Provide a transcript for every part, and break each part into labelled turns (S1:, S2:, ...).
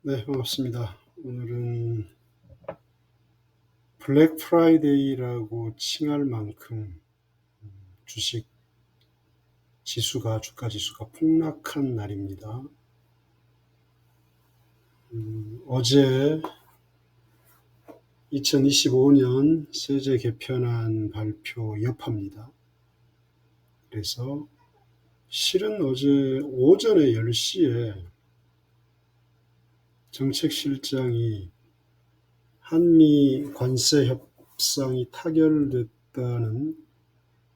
S1: 네, 반갑습니다. 오늘은 블랙 프라이데이라고 칭할 만큼 주식 지수가, 주가 지수가 폭락한 날입니다. 어제 2025년 세제 개편안 발표 여파입니다. 그래서 실은 어제 오전에 10시에 정책실장이 한미 관세 협상이 타결됐다는,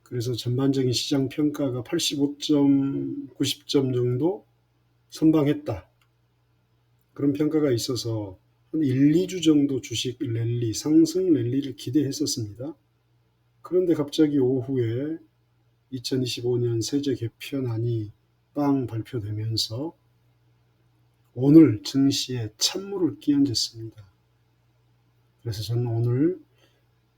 S1: 그래서 전반적인 시장 평가가 85점, 90점 정도 선방했다, 그런 평가가 있어서 한 1, 2주 정도 주식 랠리, 상승 랠리를 기대했었습니다. 그런데 갑자기 오후에 2025년 세제 개편안이 빵 발표되면서 오늘 증시에 찬물을 끼얹었습니다. 그래서 저는 오늘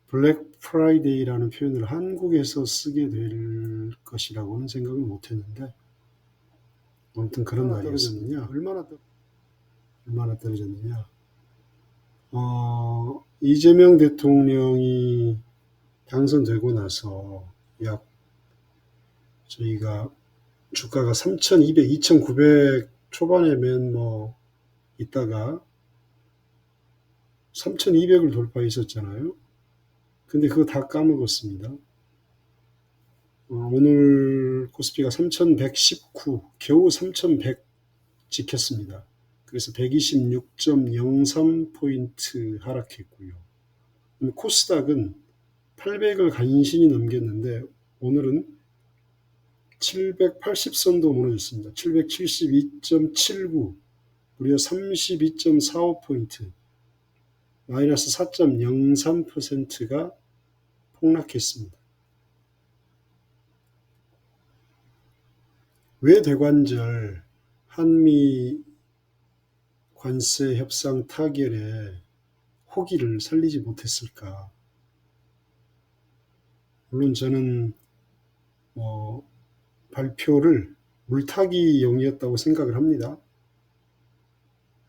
S1: 블랙 프라이데이라는 표현을 한국에서 쓰게 될 것이라고는 생각을 못했는데, 아무튼 그런 날이었습니다. 얼마나 떨어졌느냐. 이재명 대통령이 당선되고 나서 약 저희가 주가가 3,200, 2,900 초반에면 있다가 3,200을 돌파했었잖아요. 근데 그거 다 까먹었습니다. 오늘 코스피가 3,119, 겨우 3,100 지켰습니다. 그래서 126.03포인트 하락했고요. 코스닥은 800을 간신히 넘겼는데 오늘은 780선도 무너졌습니다. 772.79, 무려 32.45포인트, 마이너스 4.03%가 폭락했습니다. 왜 대관절 한미 관세 협상 타결에 호기를 살리지 못했을까? 물론 저는 발표를 물타기용이었다고 생각을 합니다.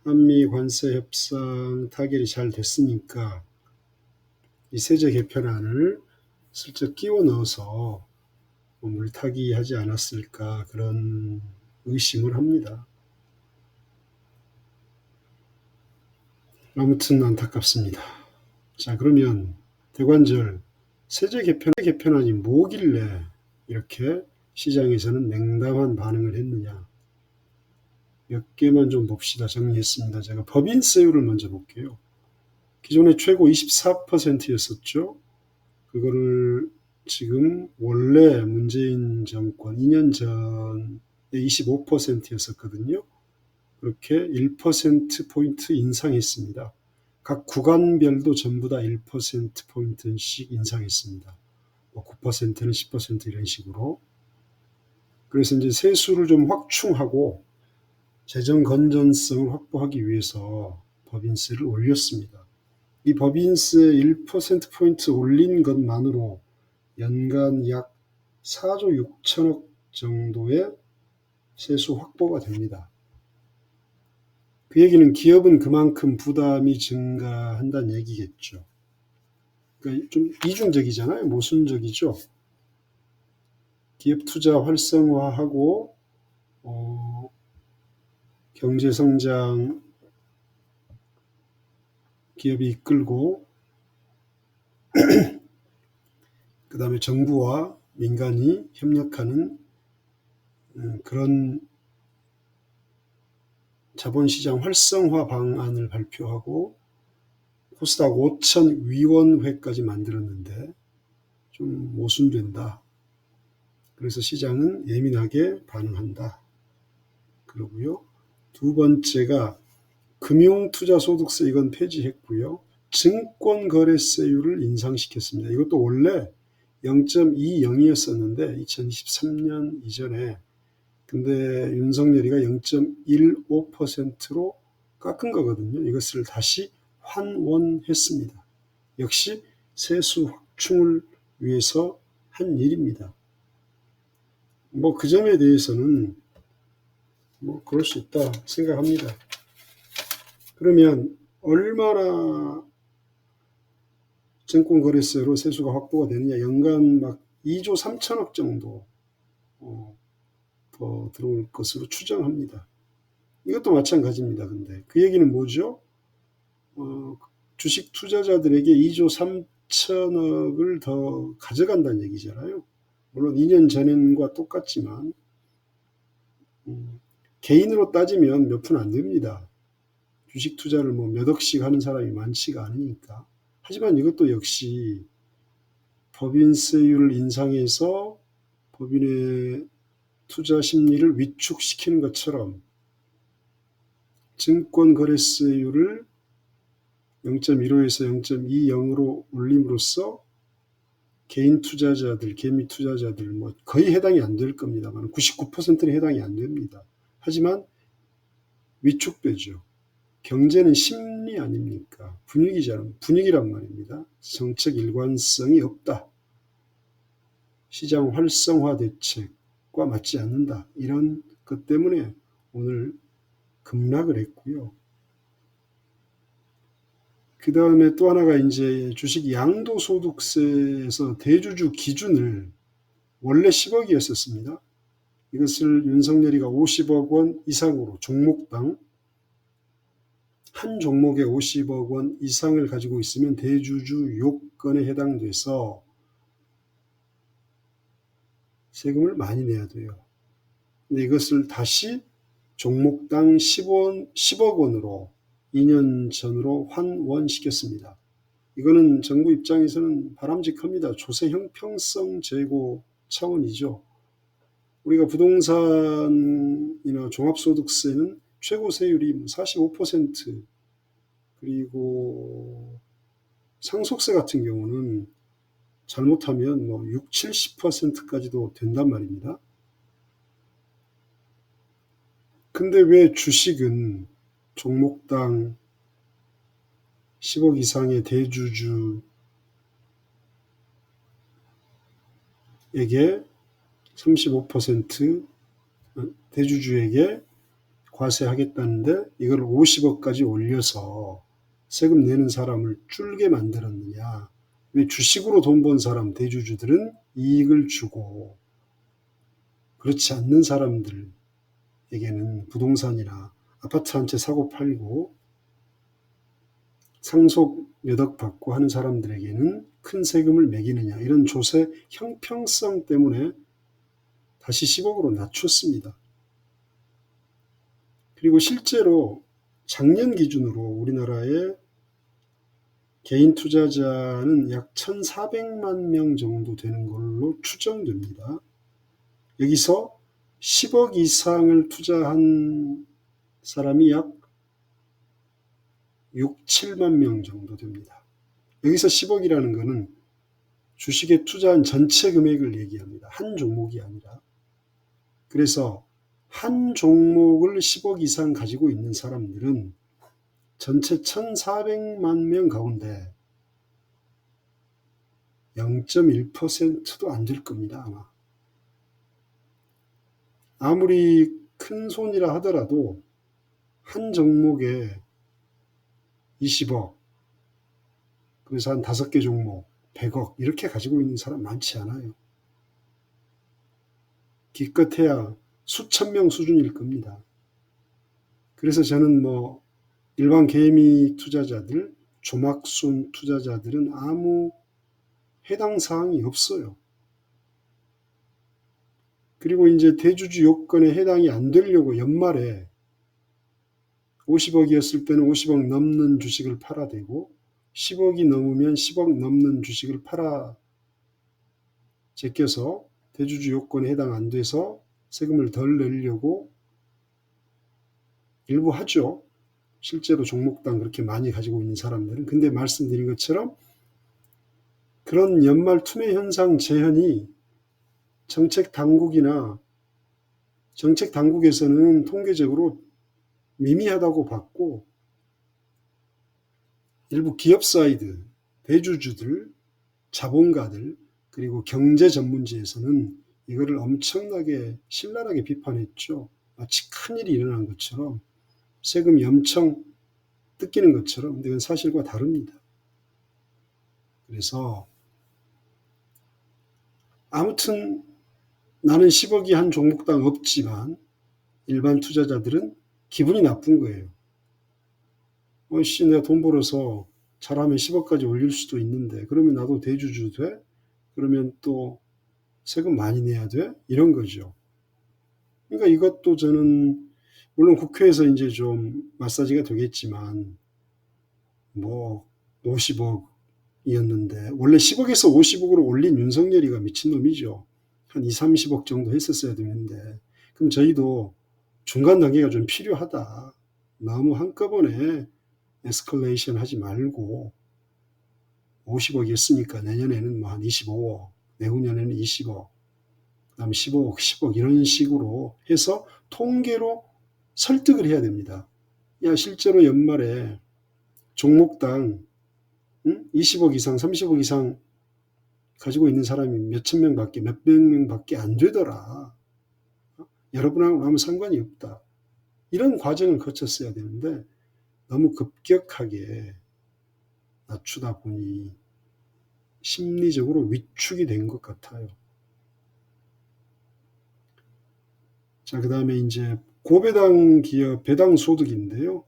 S1: 한미 관세 협상 타결이 잘 됐으니까 이 세제 개편안을 슬쩍 끼워 넣어서 물타기 하지 않았을까, 그런 의심을 합니다. 아무튼 안타깝습니다. 자, 그러면 대관절 세제 개편안이 뭐길래 이렇게 시장에서는 냉담한 반응을 했느냐. 몇 개만 좀 봅시다. 정리했습니다. 제가 법인세율을 먼저 볼게요. 기존에 최고 24%였었죠. 그거를 지금 원래 문재인 정권 2년 전에 25%였었거든요. 그렇게 1%포인트 인상했습니다. 각 구간별도 전부 다 1%포인트씩 인상했습니다. 9%는 10% 이런 식으로. 그래서 이제 세수를 좀 확충하고 재정 건전성을 확보하기 위해서 법인세를 올렸습니다. 이 법인세 1%포인트 올린 것만으로 연간 약 4조 6천억 정도의 세수 확보가 됩니다. 그 얘기는 기업은 그만큼 부담이 증가한다는 얘기겠죠. 그러니까 좀 이중적이잖아요. 모순적이죠. 기업 투자 활성화하고 경제 성장, 기업이 이끌고 그 다음에 정부와 민간이 협력하는 그런 자본시장 활성화 방안을 발표하고 코스닥 5천 위원회까지 만들었는데 좀 모순된다. 그래서 시장은 예민하게 반응한다. 그러고요. 두 번째가 금융투자소득세, 이건 폐지했고요. 증권거래세율을 인상시켰습니다. 이것도 원래 0.20이었었는데 2023년 이전에, 근데 윤석열이가 0.15%로 깎은 거거든요. 이것을 다시 환원했습니다. 역시 세수 확충을 위해서 한 일입니다. 그 점에 대해서는 그럴 수 있다 생각합니다. 그러면 얼마나 증권거래세로 세수가 확보가 되느냐. 연간 막 2조 3천억 정도 더 들어올 것으로 추정합니다. 이것도 마찬가지입니다. 근데 그 얘기는 뭐죠? 주식 투자자들에게 2조 3천억을 더 가져간다는 얘기잖아요. 물론 2년 전과 똑같지만 개인으로 따지면 몇 푼 안 됩니다. 주식 투자를 뭐 몇 억씩 하는 사람이 많지가 않으니까. 하지만 이것도 역시 법인세율을 인상해서 법인의 투자 심리를 위축시키는 것처럼 증권거래세율을 0.15에서 0.20으로 올림으로써 개인 투자자들, 개미 투자자들 뭐 거의 해당이 안 될 겁니다만 99%는 해당이 안 됩니다. 하지만 위축되죠. 경제는 심리 아닙니까? 분위기란 말입니다. 정책 일관성이 없다. 시장 활성화 대책과 맞지 않는다. 이런 것 때문에 오늘 급락을 했고요. 그 다음에 또 하나가 이제 주식 양도소득세에서 대주주 기준을 원래 10억이었었습니다. 이것을 윤석열이가 50억 원 이상으로 종목당 한 종목에 50억 원 이상을 가지고 있으면 대주주 요건에 해당돼서 세금을 많이 내야 돼요. 근데 이것을 다시 종목당 10억 원으로 2년 전으로 환원시켰습니다. 이거는 정부 입장에서는 바람직합니다. 조세 형평성 제고 차원이죠. 우리가 부동산이나 종합소득세는 최고 세율이 45%, 그리고 상속세 같은 경우는 잘못하면 뭐 6, 70%까지도 된단 말입니다. 근데 왜 주식은 종목당 10억 이상의 대주주에게 에게 35% 대주주에게 과세하겠다는데 이걸 50억까지 올려서 세금 내는 사람을 줄게 만들었느냐. 왜 주식으로 돈 번 사람, 대주주들은 이익을 주고 그렇지 않는 사람들에게는 부동산이나 아파트 한 채 사고 팔고 상속 몇 억 받고 하는 사람들에게는 큰 세금을 매기느냐. 이런 조세 형평성 때문에 다시 10억으로 낮췄습니다. 그리고 실제로 작년 기준으로 우리나라의 개인 투자자는 약 1,400만 명 정도 되는 걸로 추정됩니다. 여기서 10억 이상을 투자한 사람이 약 6, 7만 명 정도 됩니다. 여기서 10억이라는 것은 주식에 투자한 전체 금액을 얘기합니다. 한 종목이 아니라. 그래서 한 종목을 10억 이상 가지고 있는 사람들은 전체 1,400만 명 가운데 0.1%도 안 될 겁니다, 아마. 아무리 큰 손이라 하더라도 한 종목에 20억, 그래서 한 5개 종목, 100억 이렇게 가지고 있는 사람 많지 않아요. 기껏해야 수천 명 수준일 겁니다. 그래서 저는 뭐 일반 개미 투자자들, 조막순 투자자들은 아무 해당 사항이 없어요. 그리고 이제 대주주 요건에 해당이 안 되려고 연말에 50억이었을 때는 50억 넘는 주식을 팔아대고 10억이 넘으면 10억 넘는 주식을 팔아 제껴서 대주주 요건에 해당 안 돼서 세금을 덜 내려고 일부 하죠. 실제로 종목당 그렇게 많이 가지고 있는 사람들은. 근데 말씀드린 것처럼 그런 연말 투매 현상 재현이 정책 당국에서는 통계적으로 미미하다고 봤고 일부 기업 사이드, 대주주들, 자본가들 그리고 경제 전문지에서는 이거를 엄청나게 신랄하게 비판했죠. 마치 큰일이 일어난 것처럼 세금이 엄청 뜯기는 것처럼. 근데 그건 사실과 다릅니다. 그래서 아무튼 나는 10억이 한 종목당 없지만 일반 투자자들은 기분이 나쁜 거예요. 내가 돈 벌어서 잘하면 10억까지 올릴 수도 있는데 그러면 나도 대주주 돼? 그러면 또 세금 많이 내야 돼? 이런 거죠. 그러니까 이것도 저는 물론 국회에서 이제 좀 마사지가 되겠지만 뭐 50억이었는데 원래 10억에서 50억으로 올린 윤석열이가 미친놈이죠. 한 2, 30억 정도 했었어야 되는데 그럼 저희도 중간 단계가 좀 필요하다. 너무 한꺼번에 에스컬레이션 하지 말고 50억이었으니까 내년에는 뭐 한 25억, 내후년에는 20억, 그다음에 15억, 10억 이런 식으로 해서 통계로 설득을 해야 됩니다. 야, 실제로 연말에 종목당 20억 이상, 30억 이상 가지고 있는 사람이 몇천 명밖에, 몇백 명밖에 안 되더라. 여러분하고 아무 상관이 없다. 이런 과정을 거쳤어야 되는데 너무 급격하게 낮추다 보니 심리적으로 위축이 된 것 같아요. 자, 그 다음에 이제 고배당 기업 배당 소득인데요.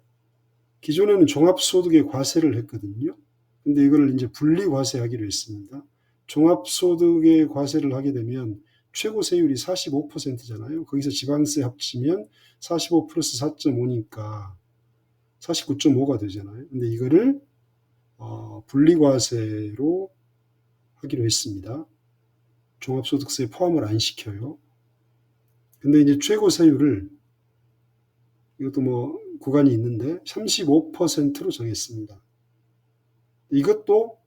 S1: 기존에는 종합소득에 과세를 했거든요. 근데 이걸 이제 분리과세하기로 했습니다. 종합소득에 과세를 하게 되면 최고 세율이 45%잖아요. 거기서 지방세 합치면 45 플러스 4.5니까 49.5가 되잖아요. 근데 이거를 분리과세로 하기로 했습니다. 종합소득세에 포함을 안 시켜요. 근데 이제 최고 세율을 이것도 뭐 구간이 있는데 35%로 정했습니다. 이것도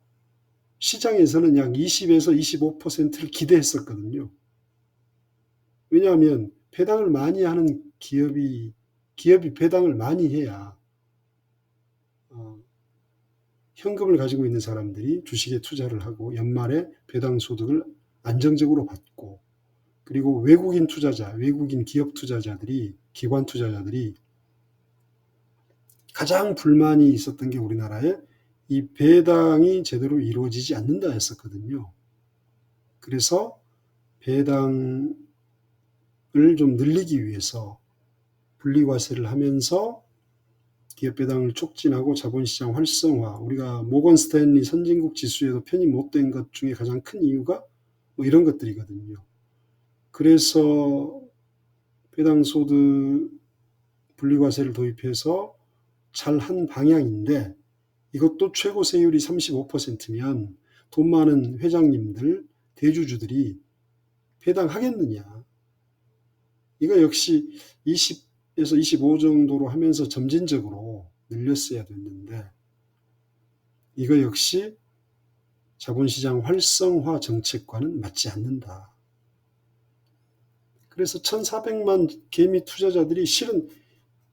S1: 시장에서는 약 20에서 25%를 기대했었거든요. 왜냐하면 배당을 많이 하는 기업이 배당을 많이 해야 현금을 가지고 있는 사람들이 주식에 투자를 하고 연말에 배당 소득을 안정적으로 받고 그리고 외국인 투자자, 외국인 기업 투자자들이 기관 투자자들이 가장 불만이 있었던 게 우리나라에 이 배당이 제대로 이루어지지 않는다 했었거든요. 그래서 배당을 좀 늘리기 위해서 분리과세를 하면서 기업 배당을 촉진하고 자본시장 활성화, 우리가 모건 스탠리 선진국 지수에도 편입 못된 것 중에 가장 큰 이유가 뭐 이런 것들이거든요. 그래서 배당소득 분리과세를 도입해서 잘한 방향인데 이것도 최고 세율이 35%면 돈 많은 회장님들, 대주주들이 배당하겠느냐. 이거 역시 20에서 25 정도로 하면서 점진적으로 늘렸어야 됐는데 이거 역시 자본시장 활성화 정책과는 맞지 않는다. 그래서 1,400만 개미 투자자들이 실은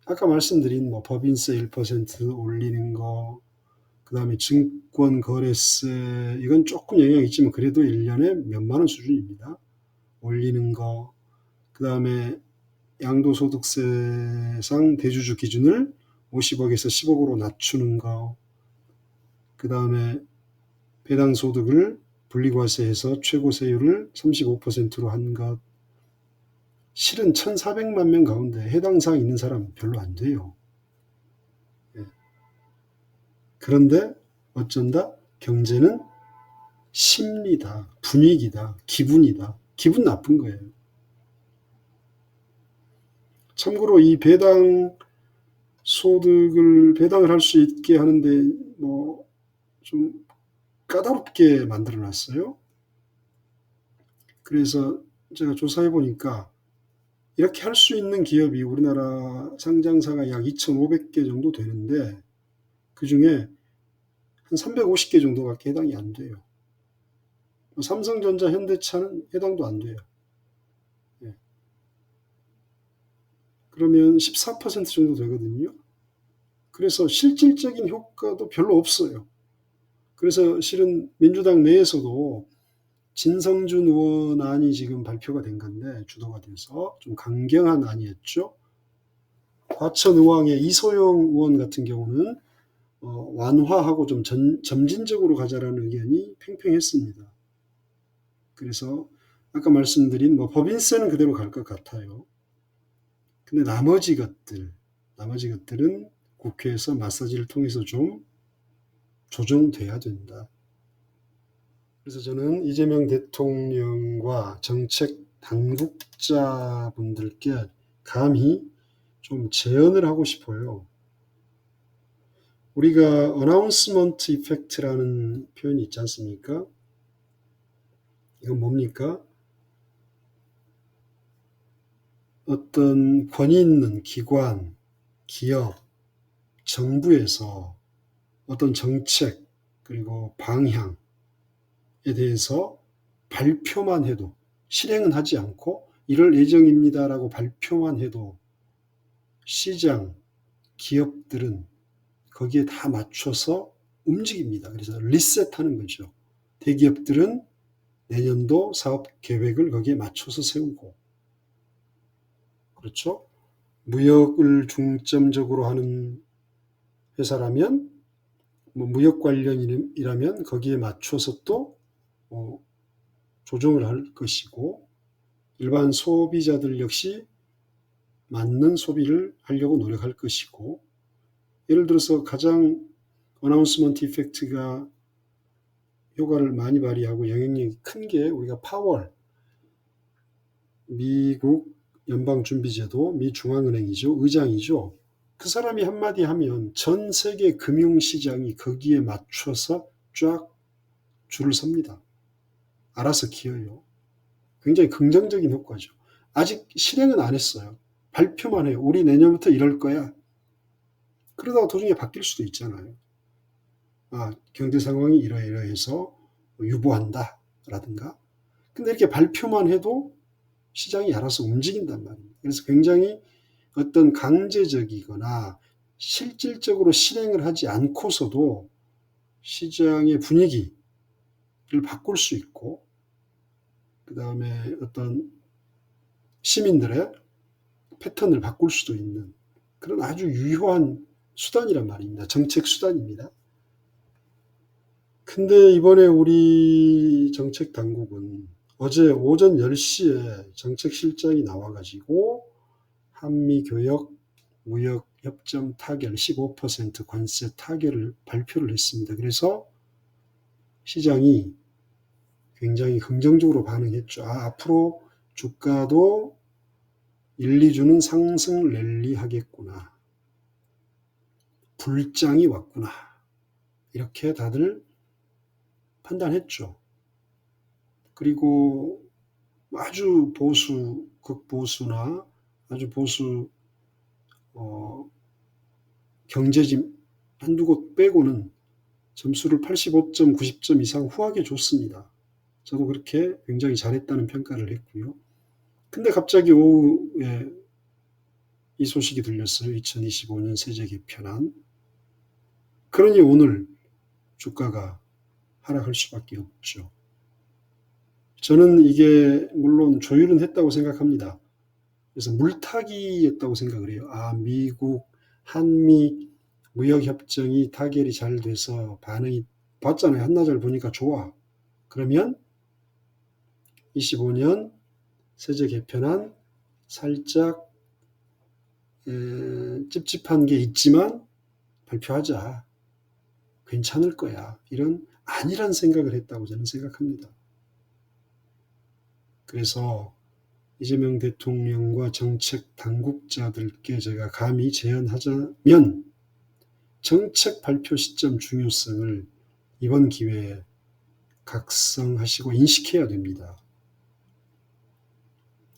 S1: 아까 말씀드린 뭐 법인세 1% 올리는 거, 그 다음에 증권거래세, 이건 조금 영향이 있지만 그래도 1년에 몇만 원 수준입니다. 올리는 거, 그 다음에 양도소득세상 대주주 기준을 50억에서 10억으로 낮추는 거, 그 다음에 배당소득을 분리과세해서 최고세율을 35%로 한 것, 실은 1,400만 명 가운데 해당 사항 있는 사람 별로 안 돼요. 그런데 어쩐다? 경제는 심리다, 분위기다, 기분이다. 기분 나쁜 거예요. 참고로 이 배당 소득을 배당을 할 수 있게 하는데 뭐 좀 까다롭게 만들어 놨어요. 그래서 제가 조사해 보니까 이렇게 할 수 있는 기업이 우리나라 상장사가 약 2,500개 정도 되는데 그 중에 한 350개 정도밖에 해당이 안 돼요. 삼성전자, 현대차는 해당도 안 돼요. 예. 그러면 14% 정도 되거든요. 그래서 실질적인 효과도 별로 없어요. 그래서 실은 민주당 내에서도 진성준 의원 안이 지금 발표가 된 건데 주도가 돼서 좀 강경한 안이었죠. 과천의왕의 이소영 의원 같은 경우는 완화하고 좀 점진적으로 가자라는 의견이 팽팽했습니다. 그래서 아까 말씀드린 법인세는 그대로 갈 것 같아요. 근데 나머지 것들은 국회에서 마사지를 통해서 좀 조정돼야 된다. 그래서 저는 이재명 대통령과 정책 당국자분들께 감히 좀 제언을 하고 싶어요. 우리가 어나운스먼트 이펙트라는 표현이 있지 않습니까? 이건 뭡니까? 어떤 권위 있는 기관, 기업, 정부에서 어떤 정책 그리고 방향에 대해서 발표만 해도, 실행은 하지 않고 이럴 예정입니다라고 발표만 해도 시장, 기업들은 거기에 다 맞춰서 움직입니다. 그래서 리셋하는 거죠. 대기업들은 내년도 사업 계획을 거기에 맞춰서 세우고, 그렇죠? 무역을 중점적으로 하는 회사라면, 무역 관련이라면 거기에 맞춰서 또 조정을 할 것이고, 일반 소비자들 역시 맞는 소비를 하려고 노력할 것이고, 예를 들어서 가장 어나운스먼트 이펙트가 효과를 많이 발휘하고 영향력이 큰 게 우리가 파월, 미국 연방준비제도, 미 중앙은행이죠. 의장이죠. 그 사람이 한마디 하면 전 세계 금융시장이 거기에 맞춰서 쫙 줄을 섭니다. 알아서 기어요. 굉장히 긍정적인 효과죠. 아직 실행은 안 했어요. 발표만 해요. 우리 내년부터 이럴 거야. 그러다가 도중에 바뀔 수도 있잖아요. 경제 상황이 이러이러해서 유보한다 라든가. 근데 이렇게 발표만 해도 시장이 알아서 움직인단 말입니다. 그래서 굉장히 어떤 강제적이거나 실질적으로 실행을 하지 않고서도 시장의 분위기를 바꿀 수 있고, 그 다음에 어떤 시민들의 패턴을 바꿀 수도 있는 그런 아주 유효한 수단이란 말입니다. 정책 수단입니다. 근데 이번에 우리 정책 당국은 어제 오전 10시에 정책실장이 나와가지고 한미 교역 무역 협정 타결 15% 관세 타결을 발표를 했습니다. 그래서 시장이 굉장히 긍정적으로 반응했죠. 앞으로 주가도 1, 2주는 상승 랠리 하겠구나. 불장이 왔구나. 이렇게 다들 판단했죠. 그리고 아주 보수, 극보수나 아주 보수 경제진 한두 곳 빼고는 점수를 85점, 90점 이상 후하게 줬습니다. 저도 그렇게 굉장히 잘했다는 평가를 했고요. 근데 갑자기 오후에 이 소식이 들렸어요. 2025년 세제 개편안. 그러니 오늘 주가가 하락할 수밖에 없죠. 저는 이게 물론 조율은 했다고 생각합니다. 그래서 물타기였다고 생각을 해요. 미국, 한미 무역협정이 타결이 잘 돼서 반응이 봤잖아요. 한나절 보니까 좋아. 그러면 25년 세제 개편안 살짝 찝찝한 게 있지만 발표하자. 괜찮을 거야. 이런 안일한 생각을 했다고 저는 생각합니다. 그래서 이재명 대통령과 정책 당국자들께 제가 감히 제안하자면 정책 발표 시점 중요성을 이번 기회에 각성하시고 인식해야 됩니다.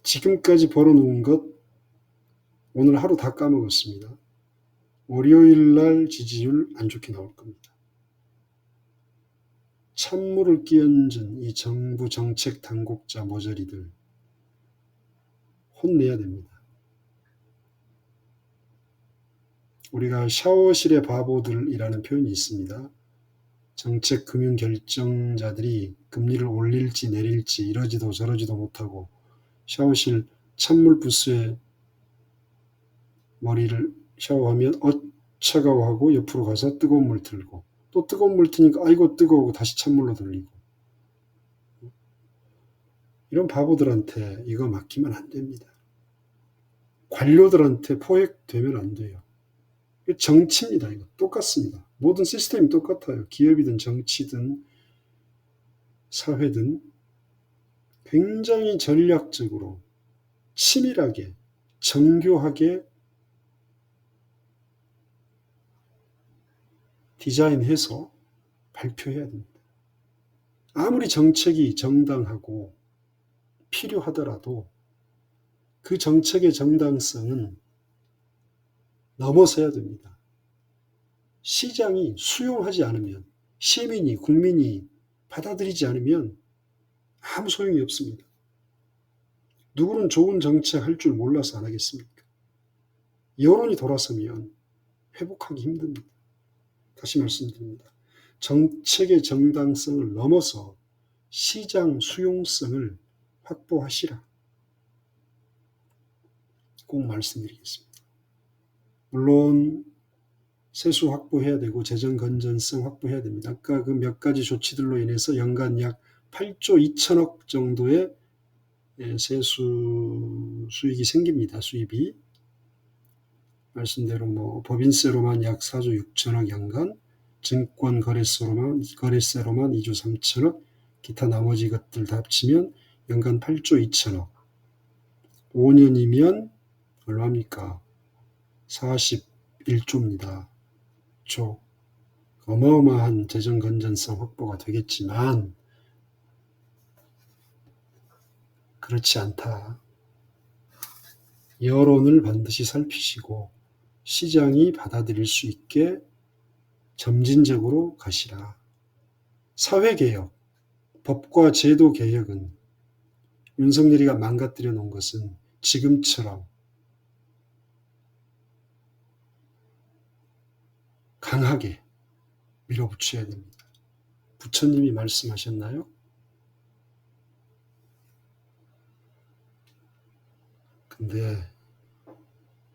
S1: 지금까지 벌어놓은 것 오늘 하루 다 까먹었습니다. 월요일 날 지지율 안 좋게 나올 겁니다. 찬물을 끼얹은 이 정부 정책 당국자 모조리들 혼내야 됩니다. 우리가 샤워실의 바보들이라는 표현이 있습니다. 정책 금융 결정자들이 금리를 올릴지 내릴지 이러지도 저러지도 못하고 샤워실 찬물 부스에 머리를 샤워하면 차가워하고 옆으로 가서 뜨거운 물 들고 또 뜨거운 물 트니까 아이고 뜨거우고 다시 찬물로 돌리고 이런 바보들한테 이거 맡기면 안 됩니다. 관료들한테 포획되면 안 돼요. 정치입니다. 이거 똑같습니다. 모든 시스템이 똑같아요. 기업이든 정치든 사회든 굉장히 전략적으로 치밀하게 정교하게 디자인해서 발표해야 됩니다. 아무리 정책이 정당하고 필요하더라도 그 정책의 정당성은 넘어서야 됩니다. 시장이 수용하지 않으면, 시민이, 국민이 받아들이지 않으면 아무 소용이 없습니다. 누구는 좋은 정책 할 줄 몰라서 안 하겠습니까? 여론이 돌아서면 회복하기 힘듭니다. 다시 말씀드립니다. 정책의 정당성을 넘어서 시장 수용성을 확보하시라. 꼭 말씀드리겠습니다. 물론 세수 확보해야 되고 재정 건전성 확보해야 됩니다. 아까 그 몇 가지 조치들로 인해서 연간 약 8조 2천억 정도의 세수 수익이 생깁니다. 수입이. 말씀대로 뭐 법인세로만 약 4조 6천억 연간, 증권 거래세로만 2조 3천억, 기타 나머지 것들 다 합치면 연간 8조 2천억. 5년이면 얼마입니까? 41조입니다. 어마어마한 재정 건전성 확보가 되겠지만 그렇지 않다. 여론을 반드시 살피시고 시장이 받아들일 수 있게 점진적으로 가시라. 사회개혁, 법과 제도 개혁은 윤석열이가 망가뜨려 놓은 것은 지금처럼 강하게 밀어붙여야 됩니다. 부처님이 말씀하셨나요? 근데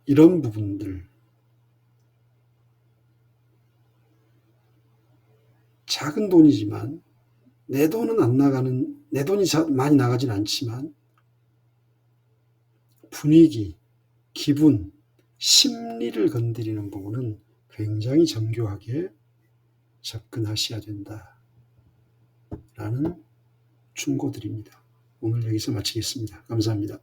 S1: 이런 부분들 작은 돈이지만 내 돈은 안 나가는, 내 돈이 많이 나가진 않지만 분위기, 기분, 심리를 건드리는 부분은 굉장히 정교하게 접근하셔야 된다. 라는 충고드립니다. 오늘 여기서 마치겠습니다. 감사합니다.